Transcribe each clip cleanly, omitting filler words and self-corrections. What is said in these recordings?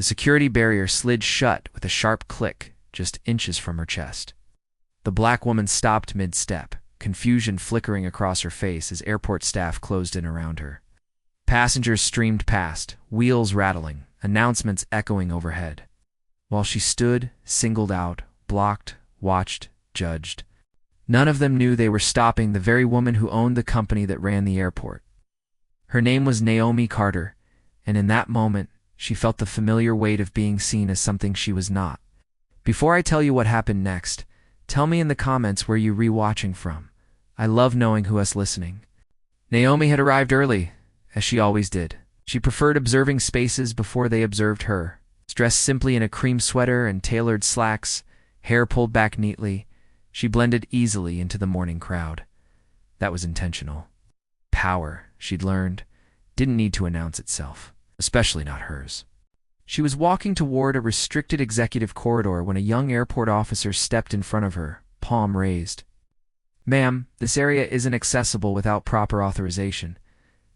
The security barrier slid shut with a sharp click just inches from her chest. The black woman stopped mid-step, confusion flickering across her face as airport staff closed in around her. Passengers streamed past, wheels rattling, announcements echoing overhead. While she stood, singled out, blocked, watched, judged. None of them knew they were stopping the very woman who owned the company that ran the airport. Her name was Naomi Carter, and in that moment, she felt the familiar weight of being seen as something she was not. Before I tell you what happened next, tell me in the comments where you're rewatching from. I love knowing who is listening. Naomi had arrived early, as she always did. She preferred observing spaces before they observed her. Dressed simply in a cream sweater and tailored slacks, hair pulled back neatly, she blended easily into the morning crowd. That was intentional. Power, she'd learned, didn't need to announce itself, especially not hers. She was walking toward a restricted executive corridor when a young airport officer stepped in front of her, palm raised. "Ma'am, this area isn't accessible without proper authorization."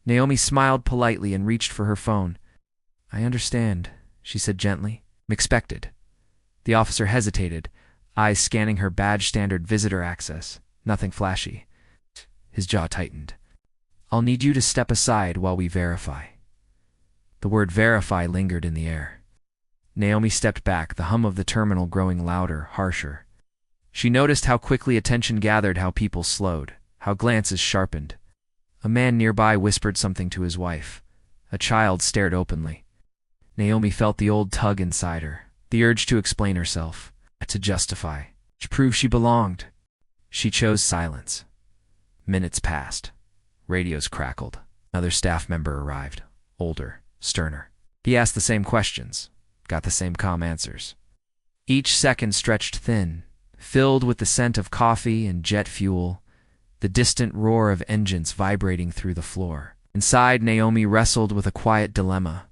Naomi smiled politely and reached for her phone. "I understand," she said gently. "Expected." The officer hesitated, eyes scanning her badge standard visitor access. Nothing flashy. His jaw tightened. "I'll need you to step aside while we verify." The word verify lingered in the air. Naomi stepped back, the hum of the terminal growing louder, harsher. She noticed how quickly attention gathered, how people slowed, how glances sharpened. A man nearby whispered something to his wife. A child stared openly. Naomi felt the old tug inside her, the urge to explain herself, to justify, to prove she belonged. She chose silence. Minutes passed. Radios crackled. Another staff member arrived, older, sterner. He asked the same questions, got the same calm answers. Each second stretched thin, filled with the scent of coffee and jet fuel, the distant roar of engines vibrating through the floor. Inside, Naomi wrestled with a quiet dilemma.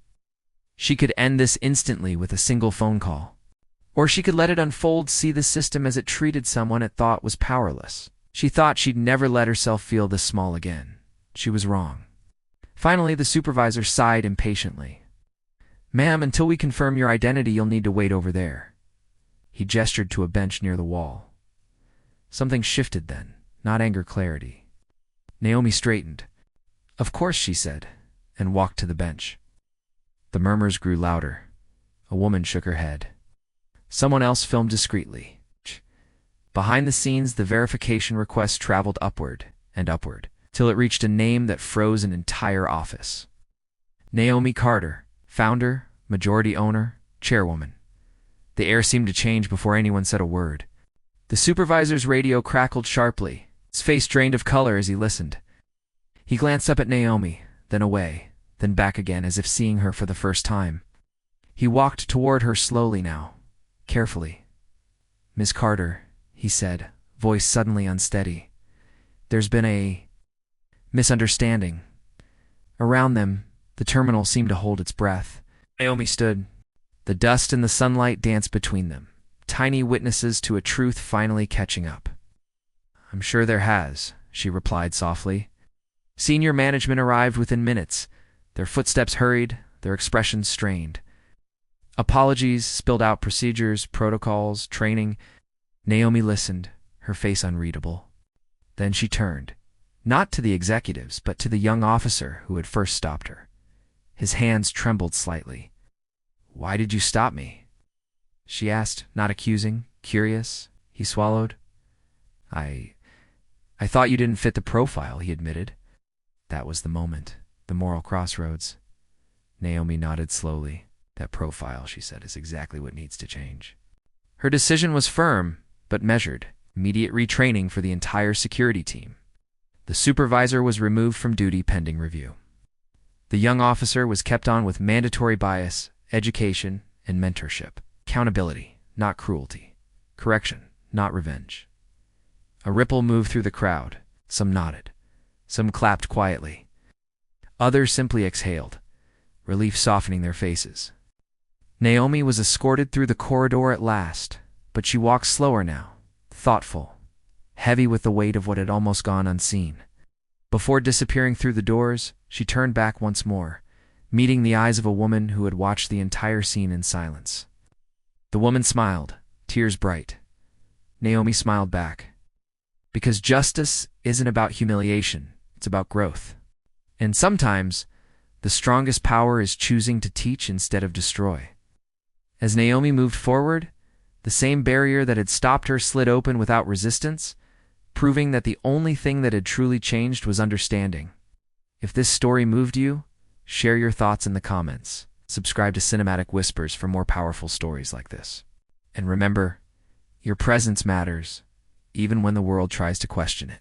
She could end this instantly with a single phone call. Or she could let it unfold, see the system as it treated someone it thought was powerless. She thought she'd never let herself feel this small again. She was wrong. Finally, the supervisor sighed impatiently. "Ma'am, until we confirm your identity, you'll need to wait over there." He gestured to a bench near the wall. Something shifted then, not anger, clarity. Naomi straightened. "Of course," she said, and walked to the bench. The murmurs grew louder. A woman shook her head. Someone else filmed discreetly. Behind the scenes, the verification request traveled upward and upward, till it reached a name that froze an entire office. Naomi Carter, founder, majority owner, chairwoman. The air seemed to change before anyone said a word. The supervisor's radio crackled sharply. His face drained of color as he listened. He glanced up at Naomi, then away, then back again as if seeing her for the first time. He walked toward her slowly now, carefully. "Miss Carter," he said, voice suddenly unsteady. "There's been a misunderstanding." Around them, the terminal seemed to hold its breath. Naomi stood. The dust and the sunlight danced between them, tiny witnesses to a truth finally catching up. "I'm sure there has," she replied softly. Senior management arrived within minutes. Their footsteps hurried, their expressions strained. Apologies spilled out, procedures, protocols, training. Naomi listened, her face unreadable. Then she turned, not to the executives, but to the young officer who had first stopped her. His hands trembled slightly. "Why did you stop me?" she asked, not accusing, curious. He swallowed. I thought you didn't fit the profile," he admitted. That was the moment, the moral crossroads. Naomi nodded slowly. "That profile," she said, "is exactly what needs to change." Her decision was firm, but measured. Immediate retraining for the entire security team. The supervisor was removed from duty pending review. The young officer was kept on with mandatory bias, education, and mentorship. Accountability, not cruelty. Correction, not revenge. A ripple moved through the crowd. Some nodded. Some clapped quietly. Others simply exhaled, relief softening their faces. Naomi was escorted through the corridor at last, but she walked slower now, thoughtful, heavy with the weight of what had almost gone unseen. Before disappearing through the doors, she turned back once more, meeting the eyes of a woman who had watched the entire scene in silence. The woman smiled, tears bright. Naomi smiled back. Because justice isn't about humiliation, it's about growth. And sometimes, the strongest power is choosing to teach instead of destroy. As Naomi moved forward, the same barrier that had stopped her slid open without resistance, proving that the only thing that had truly changed was understanding. If this story moved you, share your thoughts in the comments. Subscribe to Cinematic Whispers for more powerful stories like this. And remember, your presence matters, even when the world tries to question it.